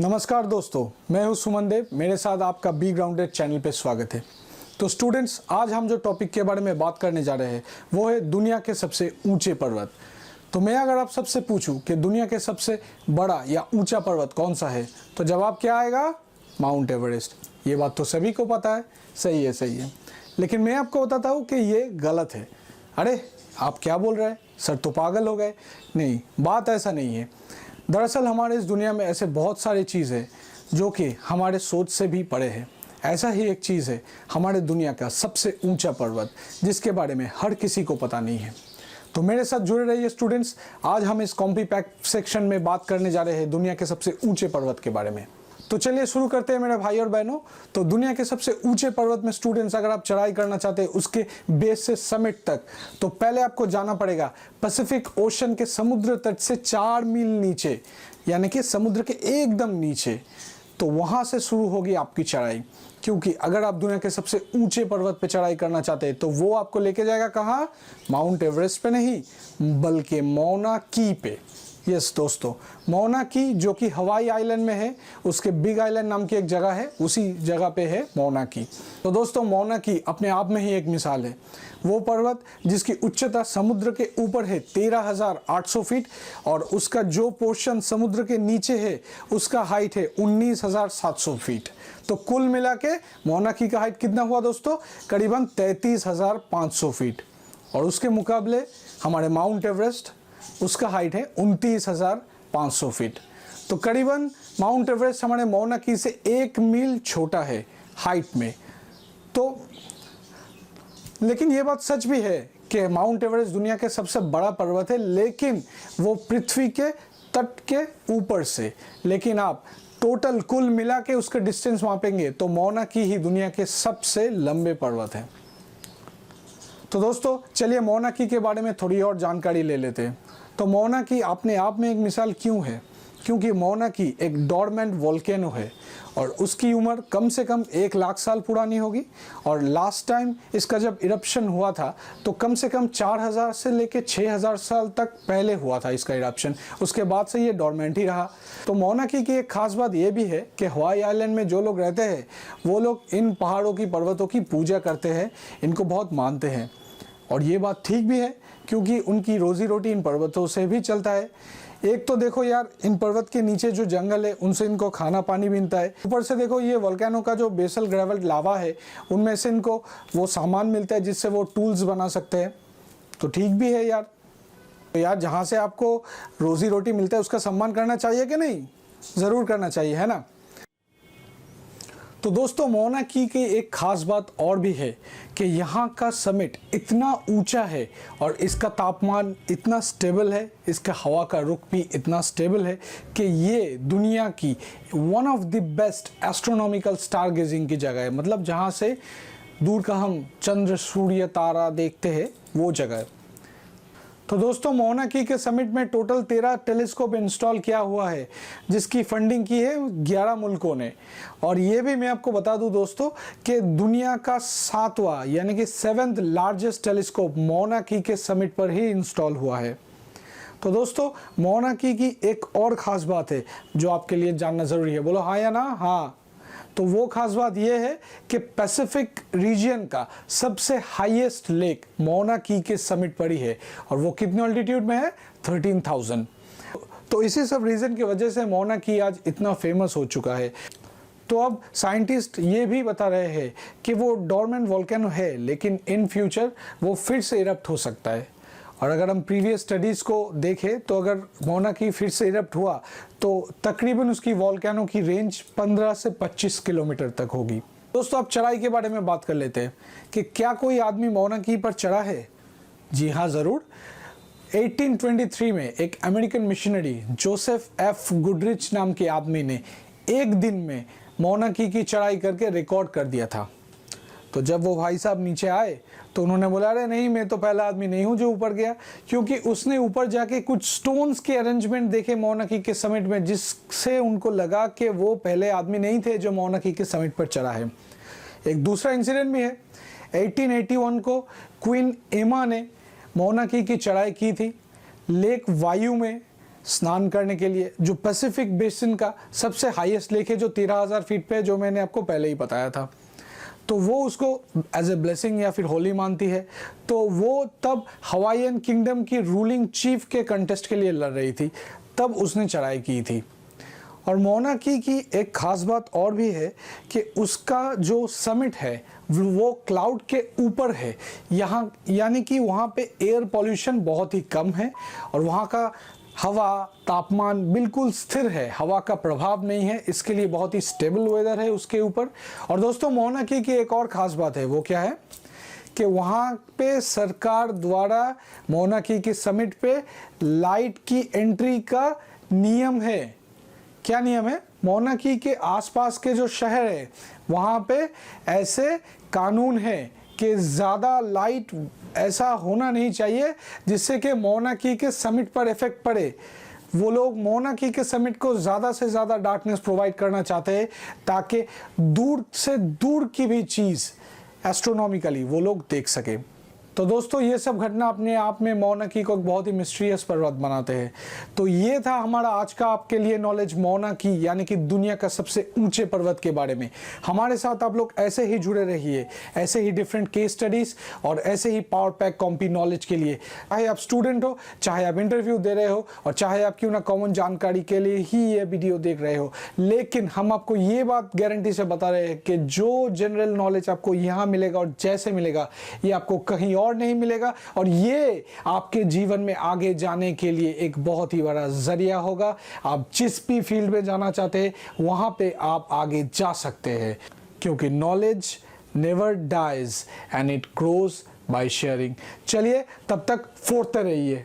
नमस्कार दोस्तों, मैं हूं सुमन देव। मेरे साथ आपका बी ग्राउंडेड चैनल पे स्वागत है। तो स्टूडेंट्स, आज हम जो टॉपिक के बारे में बात करने जा रहे हैं वो है दुनिया के सबसे ऊंचे पर्वत। तो मैं अगर आप सबसे पूछूं कि दुनिया के सबसे बड़ा या ऊंचा पर्वत कौन सा है, तो जवाब क्या आएगा? Mount Everest. ये बात तो सभी को पता है। सही है। लेकिन मैं आपको बताता हूँ कि ये गलत है। अरे आप क्या बोल रहे हैं सर, तो पागल हो गए? नहीं, बात ऐसा नहीं है। दरअसल हमारे इस दुनिया में ऐसे बहुत सारी चीज़ है जो कि हमारे सोच से भी परे है। ऐसा ही एक चीज़ है हमारे दुनिया का सबसे ऊंचा पर्वत, जिसके बारे में हर किसी को पता नहीं है। तो मेरे साथ जुड़े रहिए स्टूडेंट्स। आज हम इस कॉम्पी पैक सेक्शन में बात करने जा रहे हैं दुनिया के सबसे ऊंचे पर्वत के बारे में। तो चलिए शुरू करते हैं मेरे भाई और बहनों। तो दुनिया के सबसे ऊंचे पर्वत में स्टूडेंट्स, अगर आप चढ़ाई करना चाहते हैं उसके बेस से समिट तक, तो पहले आपको जाना पड़ेगा पैसिफिक ओशन के समुद्र तट से 4 मील नीचे, यानी कि समुद्र के एकदम नीचे। तो वहां से शुरू होगी आपकी चढ़ाई। क्योंकि अगर आप दुनिया के सबसे ऊंचे पर्वत पे चढ़ाई करना चाहते हैं तो वो आपको लेके जाएगा कहाँ? माउंट एवरेस्ट पे नहीं, बल्कि मौना की पे। यस दोस्तों, मौना की, जो कि हवाई आइलैंड में है, उसके बिग आइलैंड नाम की एक जगह है, उसी जगह पे है मौना की। तो दोस्तों, मौना की अपने आप में ही एक मिसाल है। वो पर्वत जिसकी उच्चता समुद्र के ऊपर है 13,800 फीट, और उसका जो पोर्शन समुद्र के नीचे है उसका हाइट है 19,700 फीट। तो कुल मिला के मौना की का हाइट कितना हुआ दोस्तों? करीबन 33,500 फीट। और उसके मुकाबले हमारे माउंट एवरेस्ट, उसका हाइट है 29,500 फीट। तो करीबन माउंट एवरेस्ट हमारे मौना की से 1 मील छोटा है हाइट में। तो लेकिन ये बात सच भी है कि माउंट एवरेस्ट दुनिया के सबसे बड़ा पर्वत है, लेकिन वो पृथ्वी के तट के ऊपर से। लेकिन आप टोटल कुल मिला के उसके डिस्टेंस मापेंगे तो मौना की ही दुनिया के सबसे लंबे पर्वत है। तो दोस्तों चलिए मौना की के बारे में थोड़ी और जानकारी ले लेते हैं। तो मौना की अपने आप में एक मिसाल क्यों है? क्योंकि मौना की एक डोरमेंट वोल्केनो है और उसकी उम्र कम से कम 1 लाख साल पुरानी होगी। और लास्ट टाइम इसका जब इरप्शन हुआ था तो कम से कम 4,000 से लेके 6,000 साल तक पहले हुआ था इसका इरप्शन। उसके बाद से ये डोरमेंट ही रहा। तो मौना की एक खास बात ये भी है कि हवाई आइलैंड में जो लोग रहते हैं वो लोग इन पहाड़ों की, पर्वतों की पूजा करते हैं, इनको बहुत मानते हैं। और ये बात ठीक भी है क्योंकि उनकी रोजी रोटी इन पर्वतों से भी चलता है। एक तो देखो यार, इन पर्वत के नीचे जो जंगल है उनसे इनको खाना पानी मिलता है। ऊपर से देखो ये वोल्केनो का जो बेसल ग्रेवल लावा है उनमें से इनको वो सामान मिलता है जिससे वो टूल्स बना सकते हैं। तो ठीक भी है यार। तो यार जहाँ से आपको रोजी रोटी मिलता है उसका सम्मान करना चाहिए कि नहीं? ज़रूर करना चाहिए, है ना? तो दोस्तों मौना की एक खास बात और भी है कि यहाँ का समिट इतना ऊंचा है और इसका तापमान इतना स्टेबल है, इसका हवा का रुख भी इतना स्टेबल है कि ये दुनिया की one of the best astronomical star gazing की जगह है। मतलब जहाँ से दूर का हम चंद्र, सूर्य, तारा देखते हैं, वो जगह है। तो दोस्तों मौना की के समिट में टोटल 13 टेलीस्कोप इंस्टॉल किया हुआ है, जिसकी फंडिंग की है 11 मुल्कों ने। और ये भी मैं आपको बता दूं दोस्तों कि दुनिया का 7वां यानी कि 7th लार्जेस्ट टेलीस्कोप मौना की के समिट पर ही इंस्टॉल हुआ है। तो दोस्तों मौना की एक और ख़ास बात है जो आपके लिए जानना ज़रूरी है। बोलो हाँ या ना? हाँ। तो वो खास बात यह है कि पैसिफिक रीजन का सबसे हाईएस्ट लेक मौना की के समिट पर ही है। और वो कितने ऑल्टीट्यूड में है? 13,000। तो इसी सब रीज़न की वजह से मौना की आज इतना फेमस हो चुका है। तो अब साइंटिस्ट ये भी बता रहे हैं कि वो डोरमेंट वोल्केनो है, लेकिन इन फ्यूचर वो फिर से इरप्ट हो सकता है। और अगर हम प्रीवियस स्टडीज़ को देखें तो अगर मौना की फिर से इरप्ट हुआ तो तकरीबन उसकी वोल्केनो की रेंज 15 से 25 किलोमीटर तक होगी। दोस्तों अब चढ़ाई के बारे में बात कर लेते हैं कि क्या कोई आदमी मौना की पर चढ़ा है? जी हाँ, ज़रूर। 1823 में एक American missionary Joseph F Goodrich नाम के आदमी ने एक दिन में मौना की चढ़ाई करके रिकॉर्ड कर दिया था। तो जब वो भाई साहब नीचे आए तो उन्होंने बोला, अरे नहीं, मैं तो पहला आदमी नहीं हूँ जो ऊपर गया। क्योंकि उसने ऊपर जाके कुछ स्टोन्स के अरेंजमेंट देखे मौना की के समिट में, जिससे उनको लगा कि वो पहले आदमी नहीं थे जो मौना की के समिट पर चढ़ा है। एक दूसरा इंसिडेंट भी है। 1881 को क्वीन एमा ने मौना की चढ़ाई की थी लेक वायु में, स्नान करने के लिए, जो पैसिफिक बेसिन का सबसे हाईएस्ट लेक है जो 13,000 फीट पे है, जो मैंने आपको पहले ही बताया था, तो वो उसको एज ए ब्लेसिंग या फिर होली मानती है। तो वो तब हवाईयन किंगडम की रूलिंग चीफ के कंटेस्ट के लिए लड़ रही थी, तब उसने चढ़ाई की थी। और मौना की एक खास बात और भी है कि उसका जो समिट है वो क्लाउड के ऊपर है, यहाँ यानी कि वहाँ पे एयर पॉल्यूशन बहुत ही कम है और वहाँ का हवा तापमान बिल्कुल स्थिर है, हवा का प्रभाव नहीं है, इसके लिए बहुत ही स्टेबल वेदर है उसके ऊपर। और दोस्तों मौना की एक और ख़ास बात है, वो क्या है कि वहाँ पे सरकार द्वारा मौना की समिट पे लाइट की एंट्री का नियम है। क्या नियम है? मौना की के आसपास के जो शहर है वहाँ पे ऐसे कानून है कि ज़्यादा लाइट ऐसा होना नहीं चाहिए जिससे कि मौना की के समिट पर इफेक्ट पड़े। वो लोग मौना की के समिट को ज़्यादा से ज़्यादा डार्कनेस प्रोवाइड करना चाहते हैं ताकि दूर से दूर की भी चीज़ एस्ट्रोनॉमिकली वो लोग देख सके। तो दोस्तों ये सब घटना अपने आप में मौना की को एक बहुत ही मिस्टीरियस पर्वत बनाते हैं। तो ये था हमारा आज का आपके लिए नॉलेज मौना की यानी कि दुनिया का सबसे ऊंचे पर्वत के बारे में। हमारे साथ आप लोग ऐसे ही जुड़े रहिए, ऐसे ही डिफरेंट केस स्टडीज और ऐसे ही पावर पैक कॉम्पी नॉलेज के लिए। चाहे आप स्टूडेंट हो, चाहे आप इंटरव्यू दे रहे हो और चाहे आप क्यों ना कॉमन जानकारी के लिए ही ये वीडियो देख रहे हो, लेकिन हम आपको ये बात गारंटी से बता रहे हैं कि जो जनरल नॉलेज आपको यहाँ मिलेगा और जैसे मिलेगा ये आपको कहीं और नहीं मिलेगा, और ये आपके जीवन में आगे जाने के लिए एक बहुत ही बड़ा जरिया होगा। आप जिस भी फील्ड में जाना चाहते हैं वहां पे आप आगे जा सकते हैं, क्योंकि knowledge never dies and it grows by sharing. चलिए तब तक फोड़ते रहिए।